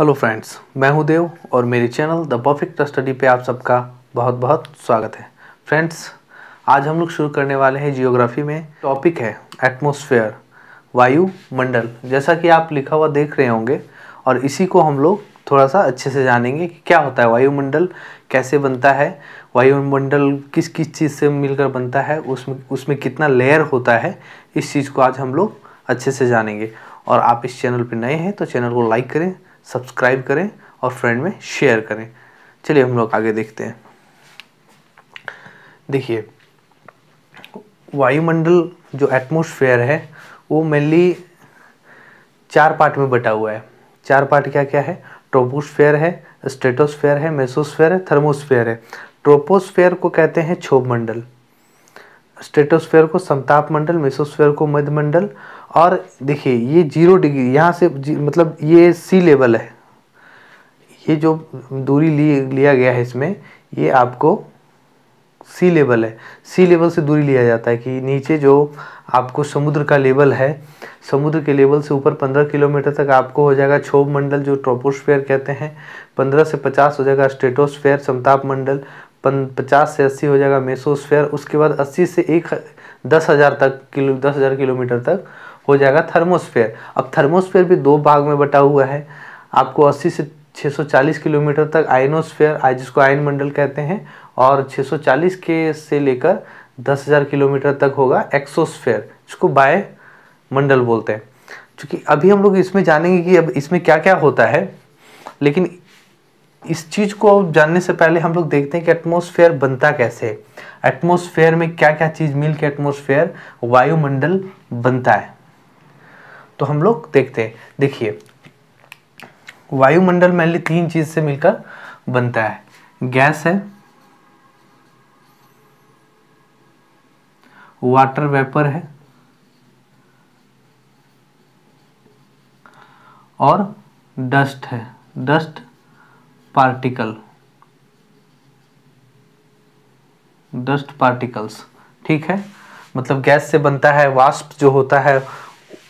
Hello friends, मैं हूं देव और मेरे चैनल द परफेक्ट स्टडी पे आप सबका बहुत बहुत स्वागत है। फ्रेंड्स, आज हम लोग शुरू करने वाले हैं जियोग्राफी में। टॉपिक है एटमॉस्फेयर, वायुमंडल। जैसा कि आप लिखा हुआ देख रहे होंगे और इसी को हम लोग थोड़ा सा अच्छे से जानेंगे कि क्या होता है वायुमंडल, कैसे बनता है, वायुमंडल किस किस चीज़ से मिलकर बनता है, उसमें कितना लेयर होता है। इस चीज़ को आज हम लोग अच्छे से जानेंगे। और आप इस चैनल पर नए हैं तो चैनल को लाइक करें, सब्सक्राइब करें और फ्रेंड में शेयर करें। चलिए हम लोग आगे देखते हैं। देखिए, वायुमंडल जो एटमॉस्फेयर है वो मेनली 4 पार्ट में बटा हुआ है। 4 पार्ट क्या क्या है? ट्रोपोस्फेयर है, स्ट्रेटोस्फेयर है, मेसोस्फेयर है, थर्मोस्फेयर है। ट्रोपोस्फेयर को कहते हैं क्षोभ मंडल, स्ट्रेटोस्फेयर को समताप मंडल, मेसोस्फेयर को मध्य मंडल। और देखिए ये 0 डिग्री यहाँ से मतलब ये सी लेवल है। ये जो दूरी लिया गया है इसमें, ये आपको सी लेवल है। सी लेवल से दूरी लिया जाता है कि नीचे जो आपको समुद्र का लेवल है, समुद्र के लेवल से ऊपर 15 किलोमीटर तक आपको हो जाएगा क्षोभ मंडल जो ट्रोपोस्फेयर कहते हैं। 15 से 50 हो जाएगा स्ट्रेटोस्फेयर समताप मंडल। 50 से 80 हो जाएगा मेसोस्फेयर। उसके बाद 80 से 10,000 किलोमीटर तक हो जाएगा थर्मोस्फेयर। अब थर्मोस्फेयर भी 2 भाग में बटा हुआ है। आपको 80 से 640 किलोमीटर तक आयनोस्फेयर, जिसको आयन मंडल कहते हैं, और 640 के से लेकर 10,000 किलोमीटर तक होगा एक्सोस्फेयर, जिसको बाय मंडल बोलते हैं। क्योंकि अभी हम लोग इसमें जानेंगे कि अब इसमें क्या क्या होता है, लेकिन इस चीज़ को जानने से पहले हम लोग देखते हैं कि एटमॉस्फेयर बनता कैसे है। एटमॉस्फेयर में क्या क्या चीज़ मिल के एटमॉस्फेयर वायुमंडल बनता है, तो हम लोग देखते हैं। देखिए, वायुमंडल मेनली 3 चीज से मिलकर बनता है। गैस है, वाटर वेपर है और डस्ट है, डस्ट पार्टिकल, डस्ट पार्टिकल्स। ठीक है, मतलब गैस से बनता है, वाष्प जो होता है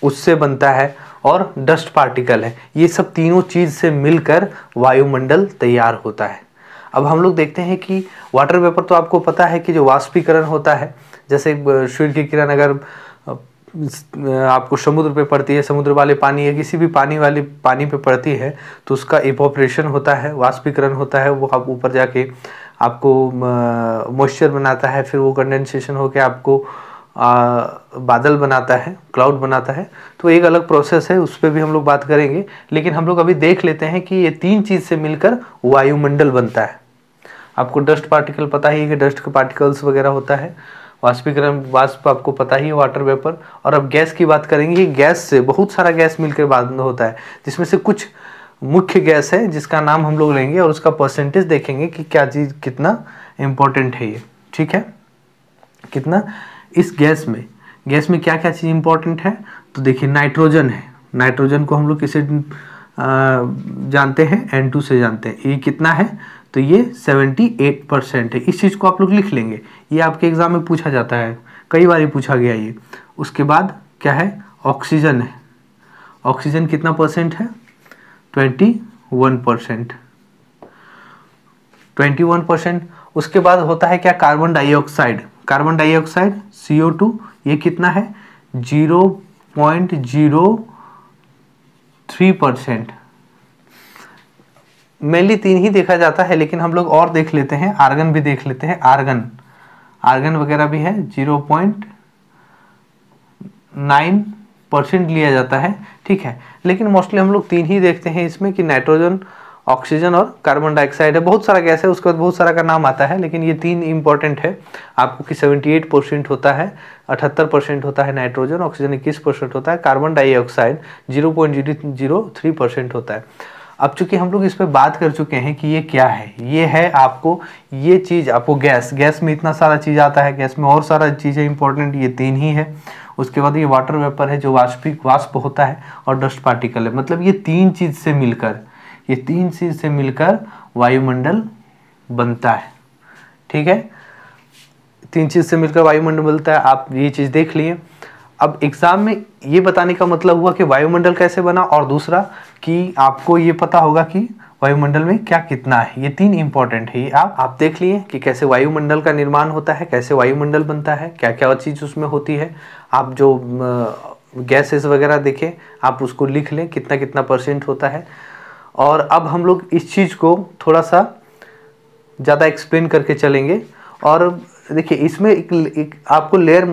उससे बनता है, और डस्ट पार्टिकल है। ये सब तीनों चीज़ से मिलकर वायुमंडल तैयार होता है। अब हम लोग देखते हैं कि वाटर वेपर तो आपको पता है कि जो वाष्पीकरण होता है, जैसे सूर्य की किरण अगर आपको समुद्र पे पड़ती है, समुद्र वाले पानी या किसी भी पानी पे पड़ती है, तो उसका इवोपरेशन होता है, वाष्पीकरण होता है। वो आप ऊपर जाके आपको मॉइस्चर बनाता है, फिर वो कंडेंसेशन होकर आपको बादल बनाता है, क्लाउड बनाता है। तो एक अलग प्रोसेस है, उस पर भी हम लोग बात करेंगे। लेकिन हम लोग अभी देख लेते हैं कि ये 3 चीज़ से मिलकर वायुमंडल बनता है। आपको डस्ट पार्टिकल पता ही है कि डस्ट के पार्टिकल्स वगैरह होता है। वाष्पीकरण, वाष्प आपको पता ही है, वाटर वेपर। और अब गैस की बात करेंगे। गैस से बहुत सारा गैस मिलकर बाद होता है, जिसमें से कुछ मुख्य गैस है जिसका नाम हम लोग लेंगे और उसका परसेंटेज देखेंगे कि क्या चीज़ कितना इम्पोर्टेंट है ये। ठीक है, कितना इस गैस में क्या क्या चीज़ इंपॉर्टेंट है। तो देखिए, नाइट्रोजन है। नाइट्रोजन को हम लोग किसे जानते हैं? N2 से जानते हैं। ये कितना है? तो ये 78% है। इस चीज़ को आप लोग लिख लेंगे, ये आपके एग्जाम में पूछा जाता है, कई बार पूछा गया ये। उसके बाद क्या है? ऑक्सीजन है। ऑक्सीजन कितना परसेंट है? 21%। 21%। उसके बाद होता है क्या? Carbon dioxide. Carbon dioxide CO2, ये कितना है? 0.03%। मेनली 3 ही देखा जाता है, लेकिन हम लोग और देख लेते हैं, आर्गन भी देख लेते हैं। आर्गन वगैरह भी है, 0.9% लिया जाता है। ठीक है, लेकिन मोस्टली हम लोग 3 ही देखते हैं इसमें, कि नाइट्रोजन, ऑक्सीजन और कार्बन डाइऑक्साइड है। बहुत सारा गैस है, उसके बाद बहुत सारा का नाम आता है, लेकिन ये 3 इंपॉर्टेंट है आपको, कि 78% होता है, 78% होता है नाइट्रोजन, ऑक्सीजन 21% होता है, कार्बन डाइऑक्साइड 0.003% होता है। अब चूंकि हम लोग इस पर बात कर चुके हैं कि ये क्या है, ये है आपको, ये चीज़ आपको गैस में इतना सारा चीज़ आता है, गैस में और सारा चीज़ें इंपॉर्टेंट, ये 3 ही है। उसके बाद ये वाटर वेपर है जो वाष्प होता है, और डस्ट पार्टिकल है। मतलब ये 3 चीज़ से मिलकर वायुमंडल बनता है। ठीक है, 3 चीज़ से मिलकर वायुमंडल बनता है। आप ये चीज़ देख लिए। अब एग्जाम में ये बताने का मतलब हुआ कि वायुमंडल कैसे बना, और दूसरा कि आपको ये पता होगा कि वायुमंडल में क्या कितना है। ये 3 इंपॉर्टेंट है। ये आप देख लिए कि कैसे वायुमंडल का निर्माण होता है, कैसे वायुमंडल बनता है, क्या क्या चीज़ उसमें होती है। आप जो गैसेस वगैरह देखें, आप उसको लिख लें कितना कितना % होता है। और अब हम लोग इस चीज़ को थोड़ा सा ज़्यादा एक्सप्लेन करके चलेंगे। और देखिए इसमें एक आपको लेयर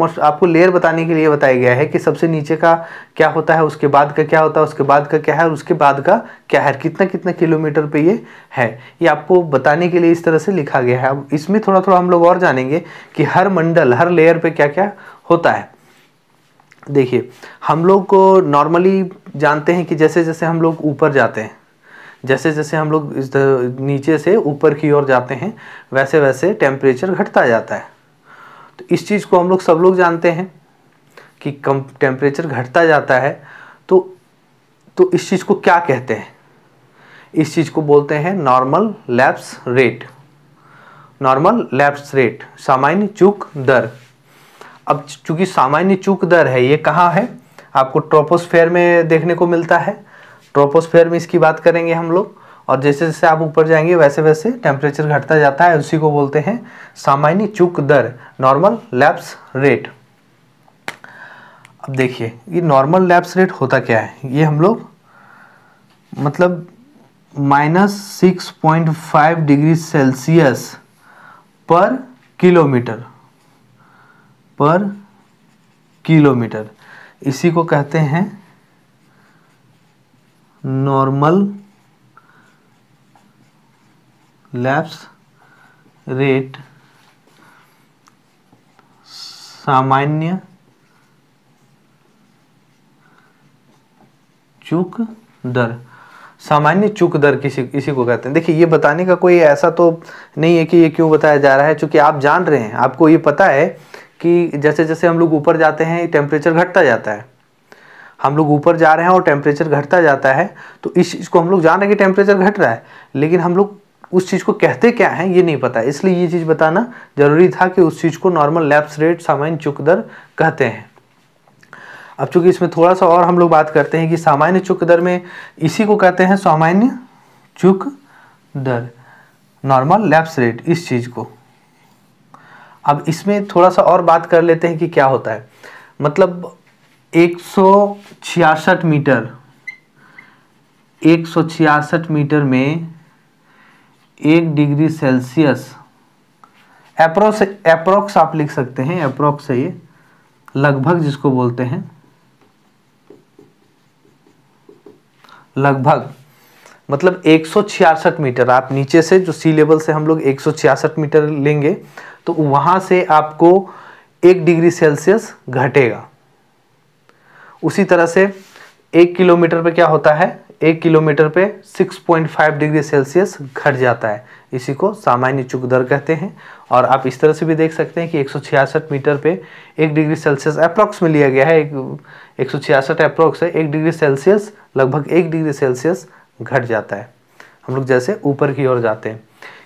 बताने के लिए बताया गया है कि सबसे नीचे का क्या होता है, उसके बाद का क्या होता है, उसके बाद का क्या है और उसके बाद का क्या है, कितना कितना किलोमीटर पे ये है। ये आपको बताने के लिए इस तरह से लिखा गया है। अब इसमें थोड़ा थोड़ा हम लोग और जानेंगे कि हर मंडल, हर लेयर पे क्या क्या होता है। देखिए हम लोग को नॉर्मली जानते हैं कि जैसे जैसे हम लोग ऊपर जाते हैं, जैसे जैसे हम लोग इस नीचे से ऊपर की ओर जाते हैं, वैसे वैसे टेम्परेचर घटता जाता है। तो इस चीज़ को हम लोग सब लोग जानते हैं कि कम टेम्परेचर घटता जाता है। तो इस चीज़ को क्या कहते हैं? इस चीज़ को बोलते हैं normal lapse rate. Normal lapse rate, सामान्य चूक दर। अब चूंकि सामान्य चूक दर है, ये कहाँ है? आपको ट्रोपोस्फेयर में देखने को मिलता है। ट्रोपोस्फेयर में इसकी बात करेंगे हम लोग। और जैसे जैसे आप ऊपर जाएंगे वैसे वैसे टेम्परेचर घटता जाता है, उसी को बोलते हैं सामान्य चूक दर, नॉर्मल लैप्स रेट। अब देखिए ये नॉर्मल लैप्स रेट होता क्या है, ये हम लोग मतलब -6.5 डिग्री सेल्सियस पर किलोमीटर, इसी को कहते हैं नॉर्मल लैप्स रेट, सामान्य चूक दर। सामान्य चूक दर इसी को कहते हैं। देखिए ये बताने का कोई ऐसा तो नहीं है कि ये क्यों बताया जा रहा है, क्योंकि आप जान रहे हैं, आपको ये पता है कि जैसे जैसे हम लोग ऊपर जाते हैं टेम्परेचर घटता जाता है। हम लोग ऊपर जा रहे हैं और टेम्परेचर घटता जाता है, तो इस चीज़ को हम लोग जान रहे हैं कि टेम्परेचर घट रहा है, लेकिन हम लोग उस चीज़ को कहते क्या है ये नहीं पता। इसलिए ये चीज़ बताना जरूरी था कि उस चीज़ को नॉर्मल लैप्स रेट, सामान्य चूक दर कहते हैं। अब चूंकि इसमें थोड़ा सा और हम लोग बात करते हैं कि सामान्य चूक दर में इसी को कहते हैं सामान्य चूक दर, नॉर्मल लैप्स रेट, इस चीज़ को। अब इसमें थोड़ा सा और बात कर लेते हैं कि क्या होता है। मतलब 166 मीटर में 1 डिग्री सेल्सियस, एप्रोक्स आप लिख सकते हैं, एप्रोक्स है ये, लगभग जिसको बोलते हैं, लगभग मतलब 166 मीटर। आप नीचे से जो सी लेवल से हम लोग 166 मीटर लेंगे तो वहां से आपको 1 डिग्री सेल्सियस घटेगा। उसी तरह से 1 किलोमीटर पे क्या होता है, 1 किलोमीटर पे 6.5 डिग्री सेल्सियस घट जाता है। इसी को सामान्य चूक दर कहते हैं। और आप इस तरह से भी देख सकते हैं कि 166 मीटर पे 1 डिग्री सेल्सियस अप्रॉक्स में लिया गया है, 166 अप्रॉक्स है, 1 डिग्री सेल्सियस, लगभग 1 डिग्री सेल्सियस घट जाता है हम लोग जैसे ऊपर की ओर जाते हैं।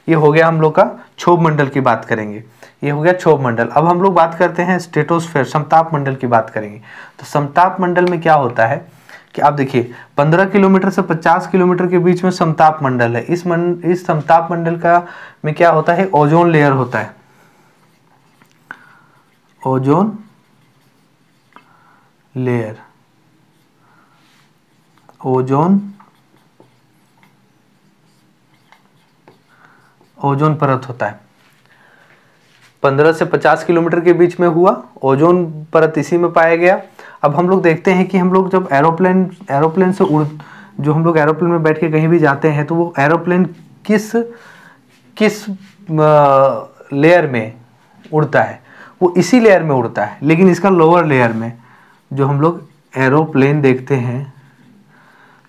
ये हो गया हम लोग का क्षोभ मंडल की बात करेंगे, ये हो गया क्षोभ मंडल। अब हम लोग बात करते हैं स्ट्रेटोस्फेयर, समताप मंडल की बात करेंगे। तो समताप मंडल में क्या होता है कि आप देखिए 15 किलोमीटर से 50 किलोमीटर के बीच में समताप मंडल है। इस समताप मंडल का में क्या होता है, ओजोन लेयर होता है, ओजोन लेयर, ओजोन परत होता है। 15 से 50 किलोमीटर के बीच में हुआ, ओजोन परत इसी में पाया गया। अब हम लोग देखते हैं कि हम लोग जब एरोप्लेन से जो हम लोग एरोप्लेन में बैठ के कहीं भी जाते हैं तो वो एरोप्लेन किस लेयर में उड़ता है, वो इसी लेयर में उड़ता है, लेकिन इसका लोअर लेयर में जो हम लोग एरोप्लेन देखते हैं।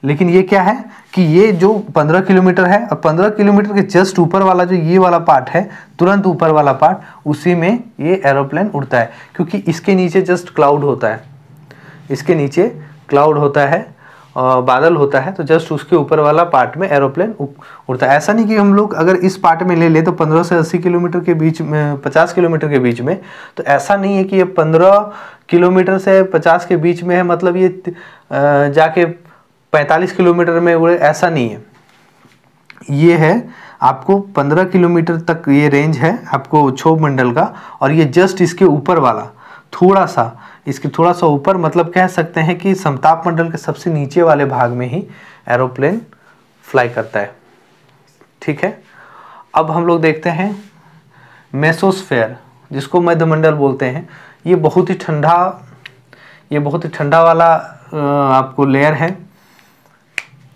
लेकिन ये क्या है कि ये जो 15 किलोमीटर है और 15 किलोमीटर के जस्ट ऊपर वाला जो ये वाला पार्ट है, तुरंत ऊपर वाला पार्ट, उसी में ये एरोप्लेन उड़ता है, क्योंकि इसके नीचे जस्ट क्लाउड होता है, इसके नीचे क्लाउड होता है, बादल होता है, तो जस्ट उसके ऊपर वाला पार्ट में एरोप्लेन उड़ता है। ऐसा नहीं कि हम लोग अगर इस पार्ट में ले ले तो 15 से 80 किलोमीटर के बीच में, 50 किलोमीटर के बीच में, तो ऐसा नहीं है कि ये 15 किलोमीटर से 50 के बीच में है, मतलब ये जाके 45 किलोमीटर में उड़े, ऐसा नहीं है। ये है आपको 15 किलोमीटर तक ये रेंज है आपको क्षोभ मंडल का, और ये जस्ट इसके ऊपर वाला थोड़ा सा, इसके थोड़ा सा ऊपर, मतलब कह सकते हैं कि समताप मंडल के सबसे नीचे वाले भाग में ही एरोप्लेन फ्लाई करता है। ठीक है, अब हम लोग देखते हैं मेसोस्फेयर, जिसको मध्यमंडल बोलते हैं। ये बहुत ही ठंडा वाला आपको लेयर है।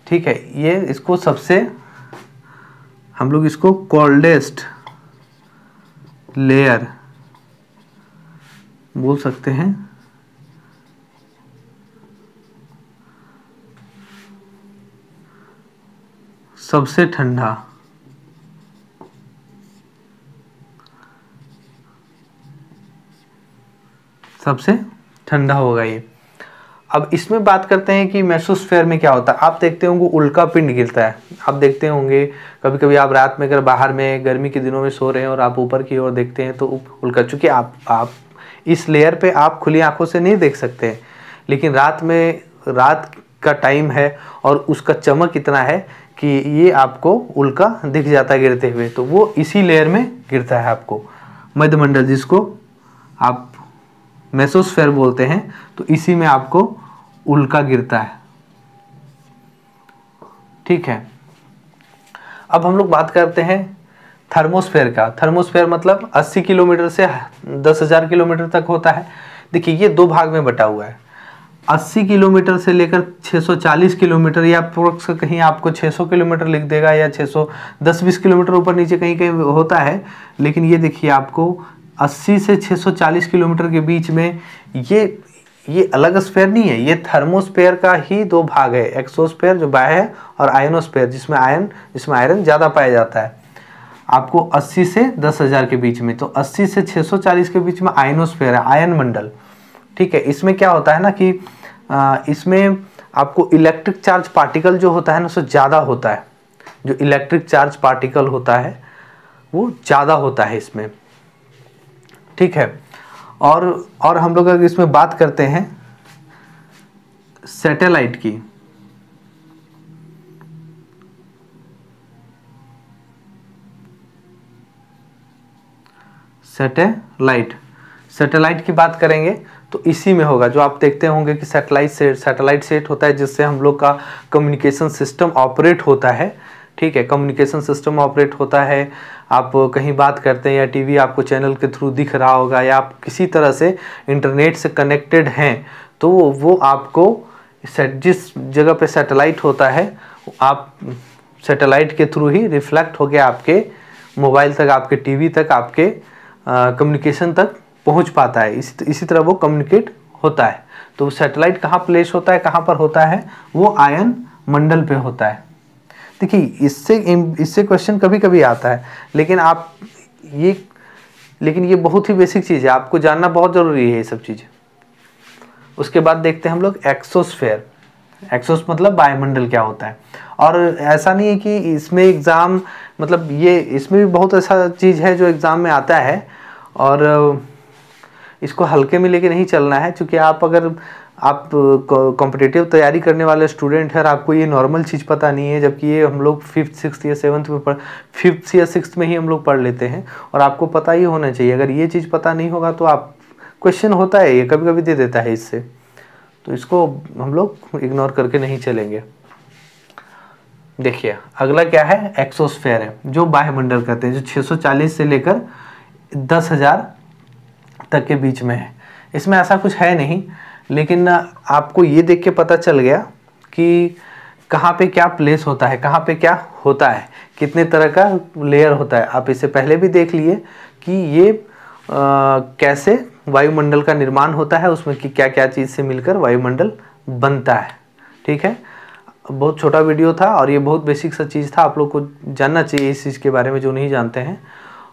ठीक है, ये इसको सबसे, हम लोग इसको कोल्डेस्ट लेयर बोल सकते हैं। सबसे ठंडा, सबसे ठंडा होगा ये। अब इसमें बात करते हैं कि मेसोस्फेयर में क्या होता है। आप देखते होंगे उल्का पिंड गिरता है, आप देखते होंगे कभी कभी आप रात में अगर बाहर में गर्मी के दिनों में सो रहे हैं और आप ऊपर की ओर देखते हैं तो उल्का, चूंकि आप इस लेयर पे आप खुली आंखों से नहीं देख सकते हैं, लेकिन रात का टाइम है और उसका चमक इतना है कि ये आपको उल्का दिख जाता है गिरते हुए, तो वो इसी लेयर में गिरता है आपको मध्यमंडल, जिसको आप मेसोस्फेयर बोलते हैं। तो इसी में आपको उल्का गिरता है। ठीक है, अब हम लोग बात करते हैं थर्मोस्फेयर का। थर्मोस्फेयर मतलब 80 किलोमीटर से 10,000 किलोमीटर तक होता है। देखिए ये दो भाग में बटा हुआ है, 80 किलोमीटर से लेकर 640 किलोमीटर, या कहीं आपको 600 किलोमीटर लिख देगा, या 610-20 किलोमीटर ऊपर नीचे कहीं कहीं होता है। लेकिन ये देखिए आपको 80 से 640 किलोमीटर के बीच में ये अलग स्फेयर नहीं है, ये थर्मोस्फेयर का ही दो भाग है, एक्सोस्फेयर जो बाह्य है और आयनोस्फेयर जिसमें आयरन ज़्यादा पाया जाता है। आपको 80 से 10,000 के बीच में, तो 80 से 640 के बीच में आयनोस्फेयर है, आयन मंडल। ठीक है, इसमें क्या होता है ना कि इसमें आपको इलेक्ट्रिक चार्ज पार्टिकल जो होता है ना उससे ज़्यादा होता है, जो इलेक्ट्रिक चार्ज पार्टिकल होता है वो ज़्यादा होता है इसमें। ठीक है, और हम लोग अगर इसमें बात करते हैं सैटेलाइट की, सैटेलाइट की बात करेंगे तो इसी में होगा, जो आप देखते होंगे कि सैटेलाइट सेट होता है जिससे हम लोग का कम्युनिकेशन सिस्टम ऑपरेट होता है। ठीक है, कम्युनिकेशन सिस्टम ऑपरेट होता है। आप कहीं बात करते हैं या टीवी आपको चैनल के थ्रू दिख रहा होगा, या आप किसी तरह से इंटरनेट से कनेक्टेड हैं, तो वो आपको जिस जगह पे सैटेलाइट होता है, आप सैटेलाइट के थ्रू ही रिफ्लेक्ट होकर आपके मोबाइल तक, आपके टीवी तक, आपके कम्युनिकेशन तक पहुंच पाता है। इसी तरह वो कम्युनिकेट होता है। तो सैटेलाइट कहाँ प्लेस होता है, कहाँ पर होता है, वो आयन मंडल पे होता है। देखिए इससे क्वेश्चन कभी कभी आता है, लेकिन ये बहुत ही बेसिक चीज़ है, आपको जानना बहुत ज़रूरी है ये सब चीज़ें। उसके बाद देखते हैं हम लोग एक्सोस्फेयर। एक्सोस मतलब वायुमंडल क्या होता है। और ऐसा नहीं है कि इसमें एग्ज़ाम, मतलब ये इसमें भी बहुत ऐसा चीज़ है जो एग्ज़ाम में आता है, और इसको हल्के में लेके नहीं चलना है। क्योंकि आप कॉम्पिटिटिव तैयारी करने वाले स्टूडेंट हैं और आपको ये नॉर्मल चीज़ पता नहीं है, जबकि ये हम लोग 5th 6th या 7th में 5th या 6th में ही हम लोग पढ़ लेते हैं, और आपको पता ही होना चाहिए। अगर ये चीज़ पता नहीं होगा तो आप क्वेश्चन होता है, ये कभी कभी दे देता है इससे, तो इसको हम लोग इग्नोर करके नहीं चलेंगे। देखिए अगला क्या है, एक्सोस्फेयर है, जो वायुमंडल कहते हैं, जो 640 से लेकर 10,000 तक के बीच में है। इसमें ऐसा कुछ है नहीं, लेकिन आपको ये देख के पता चल गया कि कहाँ पे क्या प्लेस होता है, कहाँ पे क्या होता है, कितने तरह का लेयर होता है। आप इससे पहले भी देख लिए कि ये कैसे वायुमंडल का निर्माण होता है, उसमें कि क्या क्या चीज़ से मिलकर वायुमंडल बनता है। ठीक है, बहुत छोटा वीडियो था और ये बहुत बेसिक सा चीज़ था, आप लोग को जानना चाहिए इस चीज़ के बारे में जो नहीं जानते हैं।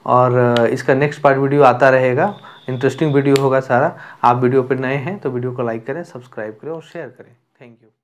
और इसका नेक्स्ट पार्ट वीडियो आता रहेगा, इंटरेस्टिंग वीडियो होगा सारा। आप वीडियो पर नए हैं तो वीडियो को लाइक करें, सब्सक्राइब करें और शेयर करें। Thank you.